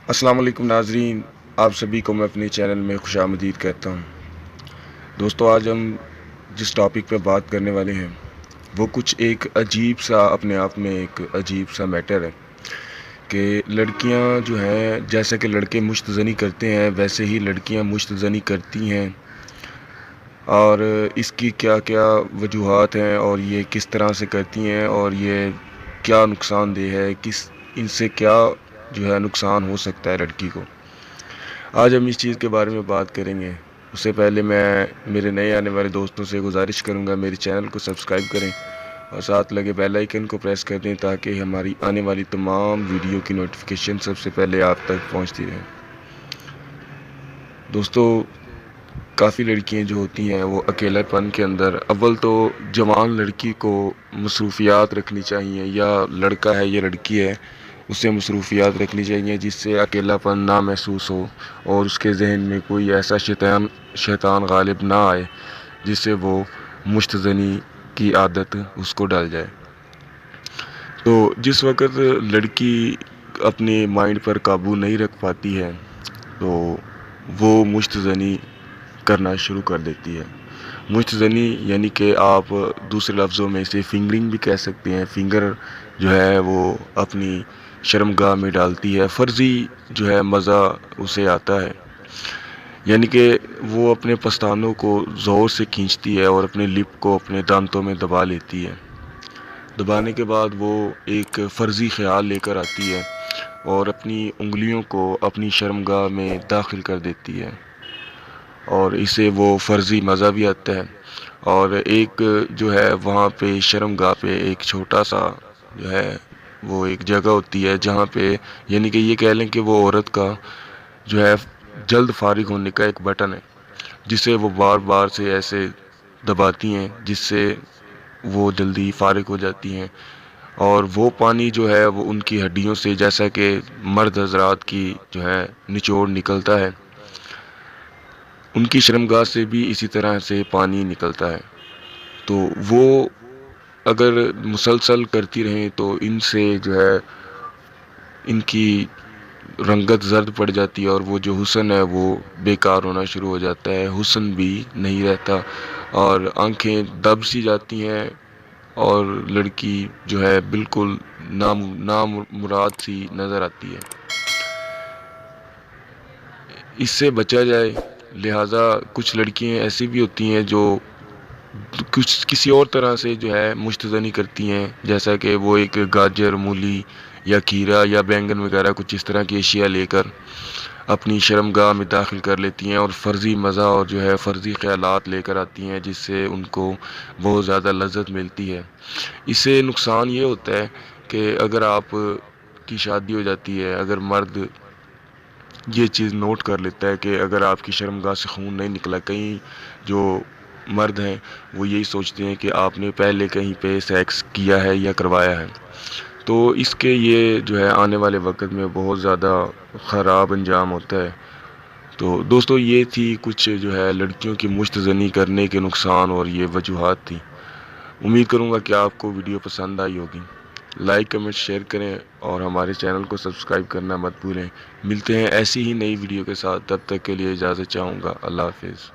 السلام علیکم ناظرین، آپ سبھی کو میں اپنے چینل میں خوش آمدید کہتا ہوں۔ دوستو، آج ہم جس ٹاپک پہ بات کرنے والے ہیں وہ کچھ ایک عجیب سا، اپنے آپ میں ایک عجیب سا میٹر ہے کہ لڑکیاں جو ہیں، جیسے کہ لڑکے مشت زنی کرتے ہیں ویسے ہی لڑکیاں مشت زنی کرتی ہیں، اور اس کی کیا کیا وجوہات ہیں اور یہ کس طرح سے کرتی ہیں اور یہ کیا نقصان دہ ہے، ان سے کیا جو ہے نقصان ہو سکتا ہے لڑکی کو۔ آج ہم اس چیز کے بارے میں بات کریں گے۔ اس سے پہلے میں میرے نئے آنے والے دوستوں سے گزارش کروں گا میرے چینل کو سبسکرائب کریں اور ساتھ لگے بیل آئیکن کو پریس کر دیں تاکہ ہماری آنے والی تمام ویڈیو کی نوٹیفیکیشن سب سے پہلے آپ تک پہنچتی رہے۔ دوستو، کافی لڑکیاں جو ہوتی ہیں وہ اکیلے پن کے اندر، اول تو جوان لڑکی کو مصروفیات رکھنی چاہیے، یا لڑکا ہے یا لڑکی ہے اسے مصروفیات رکھنی چاہیے جس سے اکیلا پن نہ محسوس ہو اور اس کے ذہن میں کوئی ایسا شیطان غالب نہ آئے جس سے وہ مشت زنی کی عادت اس کو ڈال جائے۔ تو جس وقت لڑکی اپنے مائنڈ پر قابو نہیں رکھ پاتی ہے تو وہ مشت زنی کرنا شروع کر دیتی ہے۔ مشت زنی یعنی کہ آپ دوسرے لفظوں میں اسے فنگرنگ بھی کہہ سکتے ہیں۔ فنگر جو ہے وہ اپنی شرمگاہ میں ڈالتی ہے، فرضی جو ہے مزہ اسے آتا ہے، یعنی کہ وہ اپنے پستانوں کو زور سے کھینچتی ہے اور اپنے لپ کو اپنے دانتوں میں دبا لیتی ہے۔ دبانے کے بعد وہ ایک فرضی خیال لے کر آتی ہے اور اپنی انگلیوں کو اپنی شرمگاہ میں داخل کر دیتی ہے، اور اسے وہ فرضی مزہ بھی آتا ہے۔ اور ایک جو ہے وہاں پہ شرمگاہ پہ ایک چھوٹا سا جو ہے وہ ایک جگہ ہوتی ہے جہاں پہ، یعنی کہ یہ کہہ لیں کہ وہ عورت کا جو ہے جلد فارغ ہونے کا ایک بٹن ہے جسے وہ بار بار سے ایسے دباتی ہیں جس سے وہ جلدی فارغ ہو جاتی ہیں، اور وہ پانی جو ہے وہ ان کی ہڈیوں سے، جیسا کہ مرد حضرات کی جو ہے نچوڑ نکلتا ہے، ان کی شرمگاہ سے بھی اسی طرح سے پانی نکلتا ہے۔ تو وہ اگر مسلسل کرتی رہیں تو ان سے جو ہے ان کی رنگت زرد پڑ جاتی ہے اور وہ جو حسن ہے وہ بیکار ہونا شروع ہو جاتا ہے، حسن بھی نہیں رہتا اور آنکھیں دب سی جاتی ہیں اور لڑکی جو ہے بالکل نامراد سی نظر آتی ہے۔ اس سے بچا جائے، لہٰذا کچھ لڑکیاں ایسی بھی ہوتی ہیں جو کسی اور طرح سے جو ہے مشت زنی کرتی ہیں، جیسا کہ وہ ایک گاجر، مولی یا کھیرا یا بینگن وغیرہ کچھ اس طرح کی اشیاء لے کر اپنی شرمگاہ میں داخل کر لیتی ہیں اور فرضی مزہ اور جو ہے فرضی خیالات لے کر آتی ہیں جس سے ان کو بہت زیادہ لذت ملتی ہے۔ اس سے نقصان یہ ہوتا ہے کہ اگر آپ کی شادی ہو جاتی ہے، اگر مرد یہ چیز نوٹ کر لیتا ہے کہ اگر آپ کی شرمگاہ سے خون نہیں نکلا، کہیں جو مرد ہیں وہ یہی سوچتے ہیں کہ آپ نے پہلے کہیں پہ سیکس کیا ہے یا کروایا ہے، تو اس کے یہ جو ہے آنے والے وقت میں بہت زیادہ خراب انجام ہوتا ہے۔ تو دوستو، یہ تھی کچھ جو ہے لڑکیوں کی مشت زنی کرنے کے نقصان اور یہ وجوہات تھی۔ امید کروں گا کہ آپ کو ویڈیو پسند آئی ہوگی۔ لائک، کمنٹ، شیئر کریں اور ہمارے چینل کو سبسکرائب کرنا مت بھولیں۔ ملتے ہیں ایسی ہی نئی ویڈیو کے ساتھ، تب تک کے لیے اجازت چاہوں گا۔ اللہ حافظ۔